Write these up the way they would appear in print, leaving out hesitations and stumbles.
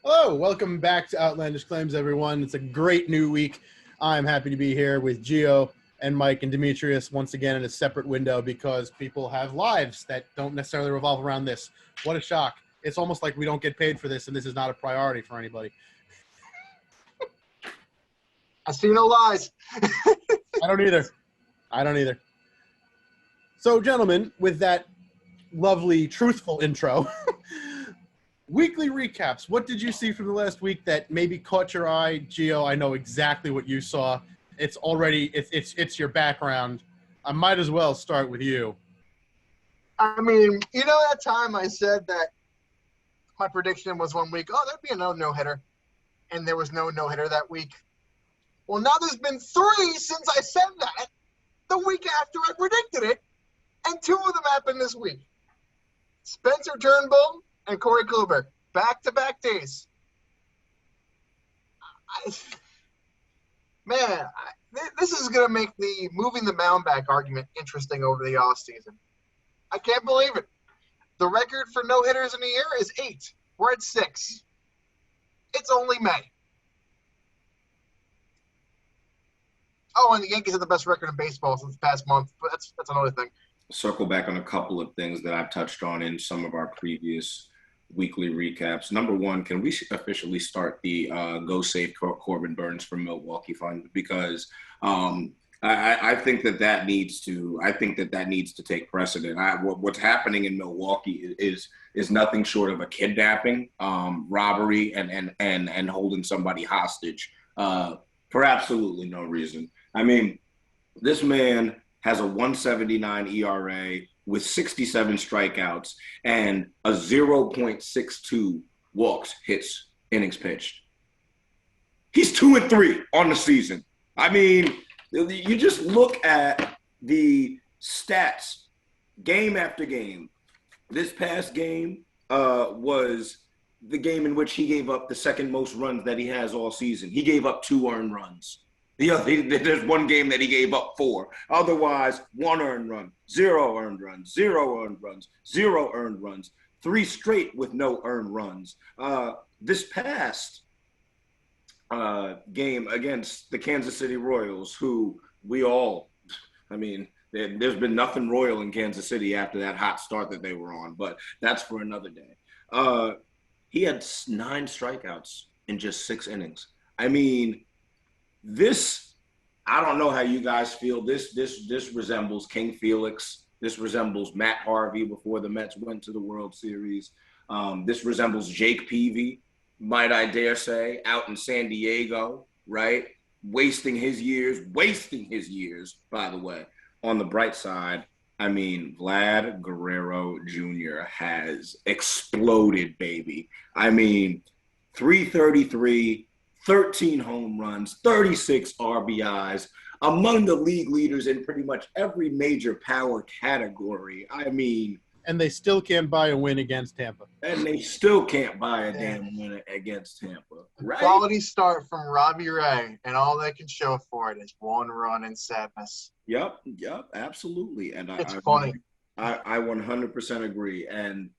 Hello, welcome back to Outlandish Claims, everyone. It's a great new week. I'm happy to be here with Gio and Mike and Demetrius once again in a separate window because people have lives that don't necessarily revolve around this. What a shock. It's almost like we don't get paid for this, and this is not a priority for anybody. I see no lies. I don't either. So, gentlemen, with that lovely, truthful intro, weekly recaps. What did you see from the last week that maybe caught your eye? Gio, I know exactly what you saw. It's already it's your background. I might as well start with you. I mean, you know that time I said that my prediction was 1 week, there'd be another no-hitter, and there was no no-hitter that week. Well, now there's been 3 since I said that the week after I predicted it, and 2 of them happened this week. Spencer Turnbull and Corey Kluber, back-to-back days. This is going to make the moving the mound back argument interesting over the offseason. I can't believe it. The record for no-hitters in a year is 8. We're at 6. It's only May. Oh, and the Yankees have the best record in baseball since the past month, but that's another thing. Circle back on a couple of things that I've touched on in some of our previous weekly recaps. Number one, can we officially start the Go Save Corbin Burns from Milwaukee Fund? Because I think that needs to take precedent. What's happening in Milwaukee is nothing short of a kidnapping, robbery, and holding somebody hostage for absolutely no reason. I mean, this man has a 1.79 ERA with 67 strikeouts and a 0.62 walks, hits, innings pitched. He's 2-3 on the season. I mean, you just look at the stats game after game. This past game was the game in which he gave up the second most runs that he has all season. He gave up 2 earned runs. There's one game that he gave up 4. Otherwise, 1 earned run, 0 earned runs, 0 earned runs, 0 earned runs, 3 straight with no earned runs. This past game against the Kansas City Royals, who there's been nothing royal in Kansas City after that hot start that they were on, but that's for another day. He had 9 strikeouts in just 6 innings. I mean, I don't know how you guys feel. This resembles King Felix. This resembles Matt Harvey before the Mets went to the World Series. This resembles Jake Peavy, might I dare say, out in San Diego, right? Wasting his years, by the way. On the bright side, I mean, Vlad Guerrero Jr. has exploded, baby. I mean, 333, 13 home runs, 36 RBIs, among the league leaders in pretty much every major power category. I mean, And they still can't buy a win against Tampa. And they still can't buy a damn win against Tampa, right? Quality start from Robbie Ray, and all they can show for it is 1 run and sadness. Yep, absolutely. And it's funny. I 100% agree. And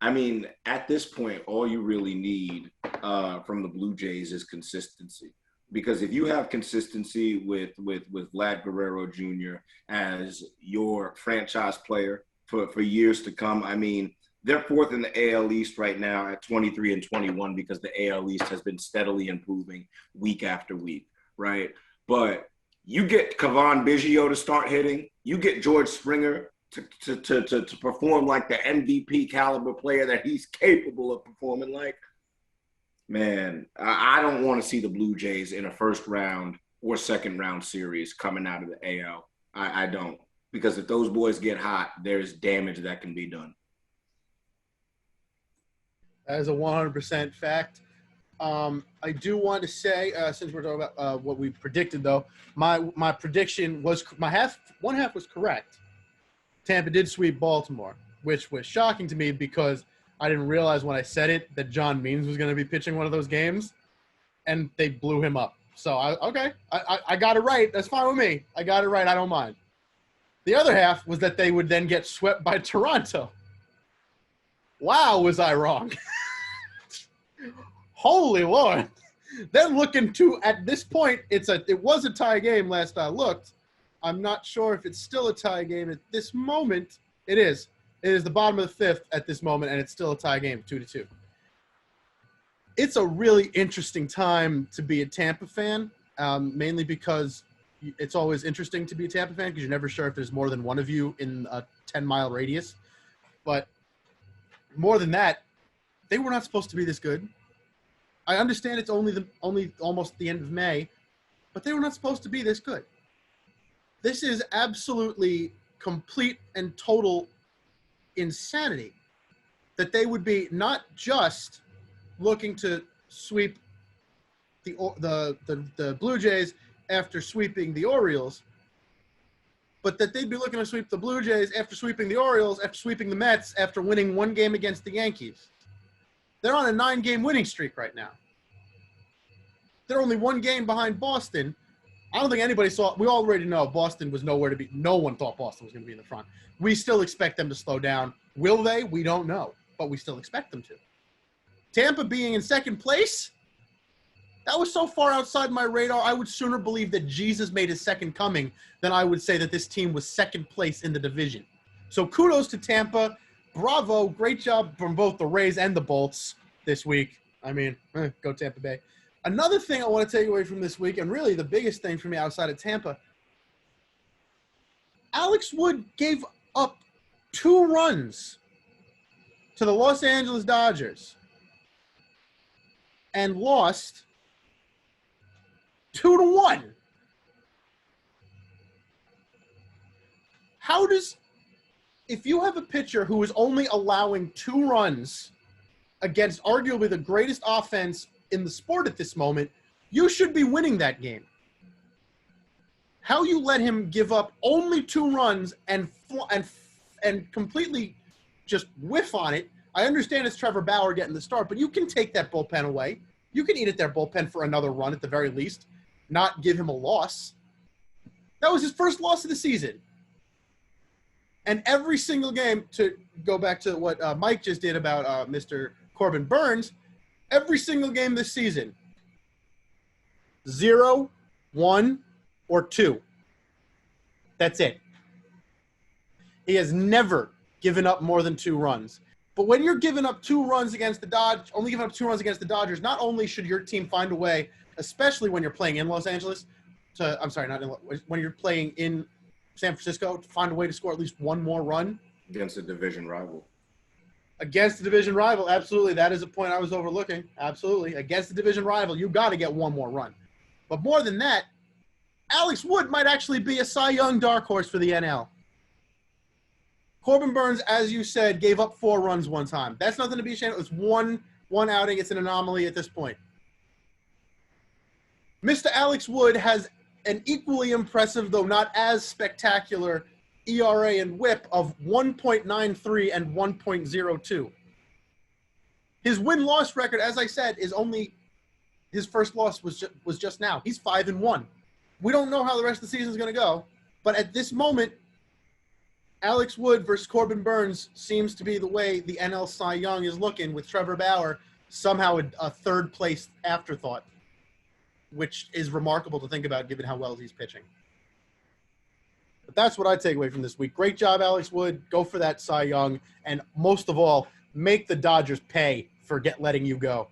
I mean, at this point, all you really need from the Blue Jays is consistency. Because if you have consistency with Vlad Guerrero Jr. as your franchise player for years to come, I mean, they're 4th in the AL East right now at 23-21 because the AL East has been steadily improving week after week, right? But you get Kevon Biggio to start hitting, you get George Springer to perform like the MVP caliber player that he's capable of performing like. Man, I don't want to see the Blue Jays in a first round or second round series coming out of the AL. I don't. Because if those boys get hot, there's damage that can be done. That is a 100% fact. I do want to say, since we're talking about what we predicted, though, my prediction was one half was correct. Tampa did sweep Baltimore, which was shocking to me because I didn't realize when I said it that John Means was going to be pitching one of those games, and they blew him up. So, I got it right. That's fine with me. I got it right. I don't mind. The other half was that they would then get swept by Toronto. Wow, was I wrong. Holy Lord. They're looking to, at this point, it was a tie game last I looked. I'm not sure if it's still a tie game at this moment. It is. It is the bottom of the fifth at this moment, and it's still a tie game, 2-2. It's a really interesting time to be a Tampa fan, mainly because it's always interesting to be a Tampa fan because you're never sure if there's more than one of you in a 10-mile radius. But more than that, they were not supposed to be this good. I understand it's only almost the end of May, but they were not supposed to be this good. This is absolutely complete and total insanity that they would be not just looking to sweep the Blue Jays after sweeping the Orioles, but that they'd be looking to sweep the Blue Jays after sweeping the Orioles, after sweeping the Mets, after winning one game against the Yankees. They're on a 9-game winning streak right now. They're only one game behind Boston. I don't think anybody saw – we already know Boston was nowhere to be – no one thought Boston was going to be in the front. We still expect them to slow down. Will they? We don't know, but we still expect them to. Tampa being in second place, that was so far outside my radar, I would sooner believe that Jesus made his second coming than I would say that this team was second place in the division. So kudos to Tampa. Bravo. Great job from both the Rays and the Bolts this week. I mean, go Tampa Bay. Another thing I want to take away from this week, and really the biggest thing for me outside of Tampa, Alex Wood gave up 2 runs to the Los Angeles Dodgers and lost 2-1. How does, if you have a pitcher who is only allowing 2 runs against arguably the greatest offense in the sport at this moment, you should be winning that game. How you let him give up only 2 runs and completely just whiff on it. I understand it's Trevor Bauer getting the start, but you can take that bullpen away. You can eat at their bullpen for another run at the very least, not give him a loss. That was his first loss of the season. And every single game, to go back to what Mike just did about Mr. Corbin Burns, every single game this season, 0, 1, or 2. That's it. He has never given up more than 2 runs. But when you're giving up 2 runs against the Dodgers, only giving up 2 runs against the Dodgers, not only should your team find a way, especially when you're playing in Los Angeles, when you're playing in San Francisco, to find a way to score at least 1 more run. Against a division rival. Against the division rival, absolutely. That is a point I was overlooking. Absolutely. Against the division rival, you got to get 1 more run. But more than that, Alex Wood might actually be a Cy Young dark horse for the NL. Corbin Burns, as you said, gave up 4 runs one time. That's nothing to be ashamed of. It's one outing. It's an anomaly at this point. Mr. Alex Wood has an equally impressive, though not as spectacular, ERA and WHIP of 1.93 and 1.02. His win-loss record, as I said, is only his first loss was just now. He's 5-1. We don't know how the rest of the season is going to go, but at this moment, Alex Wood versus Corbin Burns seems to be the way the NL Cy Young is looking, with Trevor Bauer somehow a third-place afterthought, which is remarkable to think about given how well he's pitching. But that's what I take away from this week. Great job, Alex Wood. Go for that Cy Young. And most of all, make the Dodgers pay for letting you go.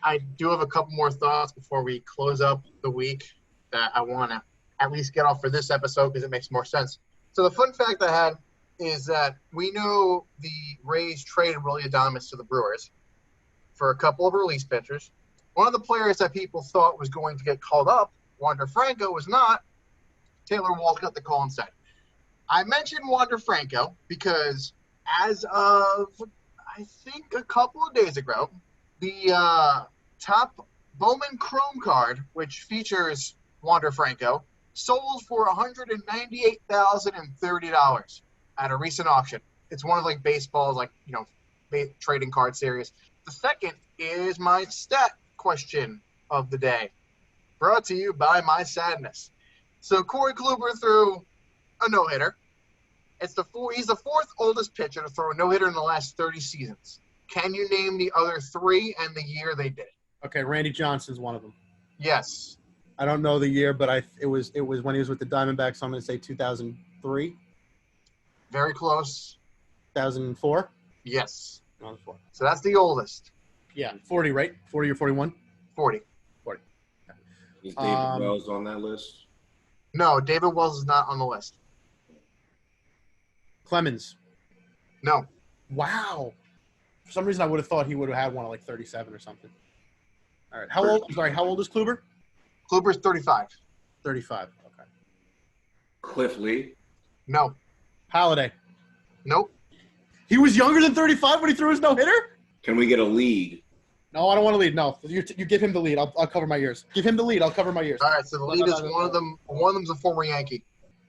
I do have a couple more thoughts before we close up the week that I want to at least get off for this episode because it makes more sense. So the fun fact I had is that we know the Rays traded Willy Adames to the Brewers for a couple of release pitchers. One of the players that people thought was going to get called up, Wander Franco, was not. Taylor Wall got the call instead. I mentioned Wander Franco because as of, I think, a couple of days ago, the top Bowman Chrome card, which features Wander Franco, sold for $198,030 at a recent auction. It's one of baseball's trading card series. The second is my stat question of the day, brought to you by My Sadness. So Corey Kluber threw a no-hitter. He's the 4th oldest pitcher to throw a no-hitter in the last 30 seasons. Can you name the other 3 and the year they did? Okay, Randy Johnson's one of them. Yes. I don't know the year, but it was when he was with the Diamondbacks, so I'm going to say 2003. Very close. 2004? Yes. 2004. So that's the oldest. Yeah, 40, right? 40 or 41? 40. 40. Is David Wells on that list? No, David Wells is not on the list. Clemens. No. Wow. For some reason, I would have thought he would have had one at like 37 or something. All right. How old is Kluber? Kluber's 35. 35. Okay. Cliff Lee? No. Halladay. Nope. He was younger than 35 when he threw his no-hitter? Can we get a lead? No, I don't want to lead. No, you give him the lead. I'll cover my ears. Give him the lead. I'll cover my ears. All right, so the lead is one of them. One of them's a former Yankee.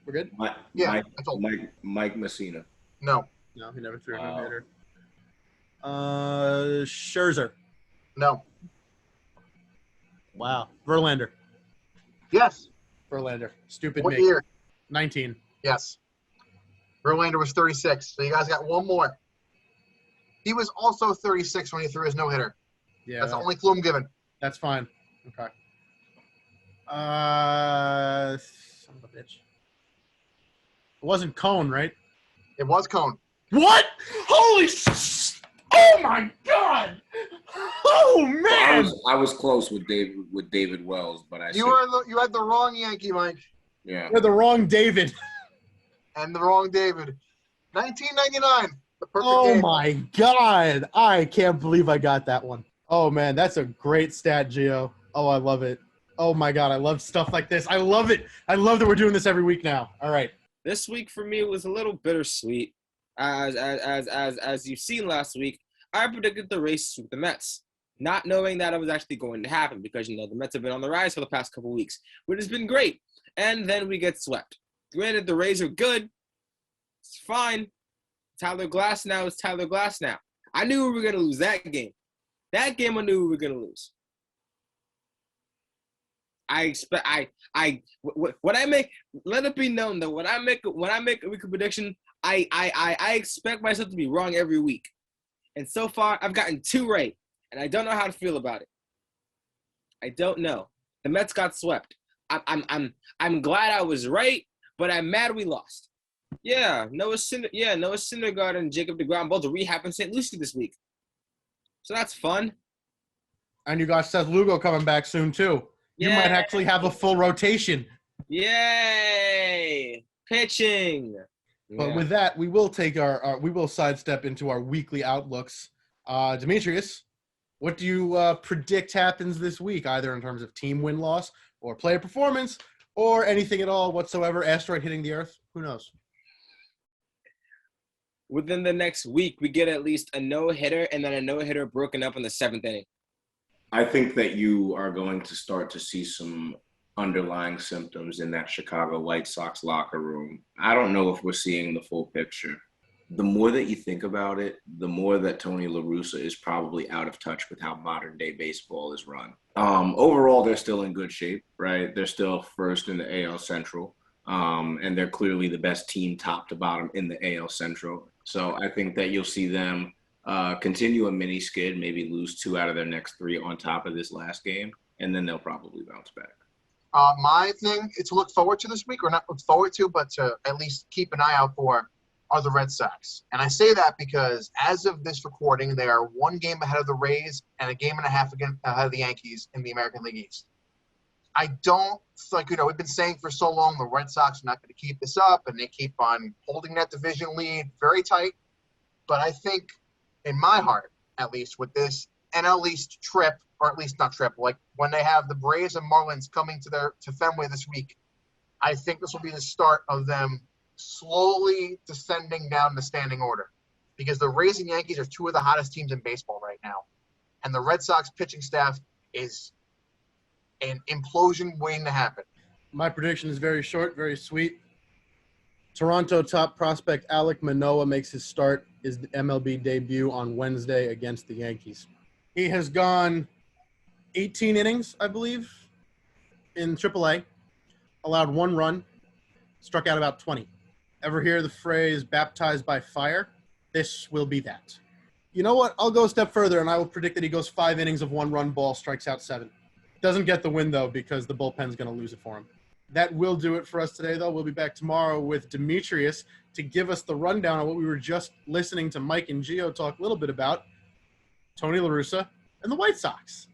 We're good? Yeah, I told you. Mike Messina. No. No, he never threw a no-hitter. Scherzer. No. Wow. Verlander. Yes. Verlander. Stupid What me. year? 19. Yes. Verlander was 36. So you guys got one more. He was also 36 when he threw his no-hitter. Yeah. That's the only clue I'm giving. That's fine. Okay. Son of a bitch. It wasn't Cone, right? It was Cone. What? Holy oh my God! Oh man! I was close with David Wells, but You had the wrong Yankee, Mike. Yeah. You're the wrong David. And the wrong David. 1999. The perfect Oh game. my God! I can't believe I got that one. Oh man, that's a great stat, Gio. Oh, I love it. Oh my God, I love stuff like this. I love it. I love that we're doing this every week now. All right. This week for me was a little bittersweet. As you've seen last week, I predicted the race with the Mets, not knowing that it was actually going to happen because, the Mets have been on the rise for the past couple weeks, which has been great. And then we get swept. Granted, the Rays are good. It's fine. Tyler Glasnow is Tyler Glasnow. I knew we were going to lose that game. That game I knew we were going to lose. Let it be known that when I make a weekly prediction, I expect myself to be wrong every week. And so far, I've gotten 2 right, and I don't know how to feel about it. I don't know. The Mets got swept. I'm glad I was right, but I'm mad we lost. Yeah, Noah Syndergaard and Jacob deGrom both rehab in St. Lucie this week. So that's fun. And you got Seth Lugo coming back soon too. You might actually have a full rotation. Yay! Pitching. But with that, we will take we will sidestep into our weekly outlooks. Demetrius, what do you predict happens this week, either in terms of team win-loss or player performance or anything at all whatsoever? Asteroid hitting the Earth? Who knows? Within the next week, we get at least a no-hitter and then a no-hitter broken up in the 7th inning. I think that you are going to start to see some underlying symptoms in that Chicago White Sox locker room. I don't know if we're seeing the full picture. The more that you think about it, the more that Tony La Russa is probably out of touch with how modern day baseball is run. Overall, they're still in good shape, right? They're still first in the AL Central, and they're clearly the best team top to bottom in the AL Central. So I think that you'll see them continue a mini skid, maybe lose 2 out of their next 3 on top of this last game, and then they'll probably bounce back. My thing to look forward to this week, or not look forward to, but to at least keep an eye out for, are the Red Sox. And I say that because as of this recording, they are 1 game ahead of the Rays and a game and a half ahead of the Yankees in the American League East. I don't we've been saying for so long the Red Sox are not going to keep this up, and they keep on holding that division lead very tight. But I think, in my heart, at least, with this NL East trip, or at least not trip, like when they have the Braves and Marlins coming to Fenway this week, I think this will be the start of them slowly descending down the standing order, because the Rays and Yankees are 2 of the hottest teams in baseball right now, and the Red Sox pitching staff is an implosion waiting to happen. My prediction is very short, very sweet. Toronto top prospect Alek Manoah makes his MLB debut on Wednesday against the Yankees. He has gone 18 innings, I believe, in AAA, allowed 1 run, struck out about 20. Ever hear the phrase baptized by fire? This will be that. You know what? I'll go a step further, and I will predict that he goes 5 innings of 1-run ball, strikes out 7. Doesn't get the win, though, because the bullpen's going to lose it for him. That will do it for us today, though. We'll be back tomorrow with Demetrius to give us the rundown on what we were just listening to Mike and Gio talk a little bit about, Tony La Russa and the White Sox.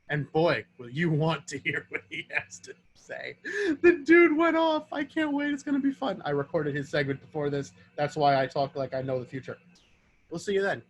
And boy, will you want to hear what he has to say. The dude went off. I can't wait. It's going to be fun. I recorded his segment before this. That's why I talk like I know the future. We'll see you then.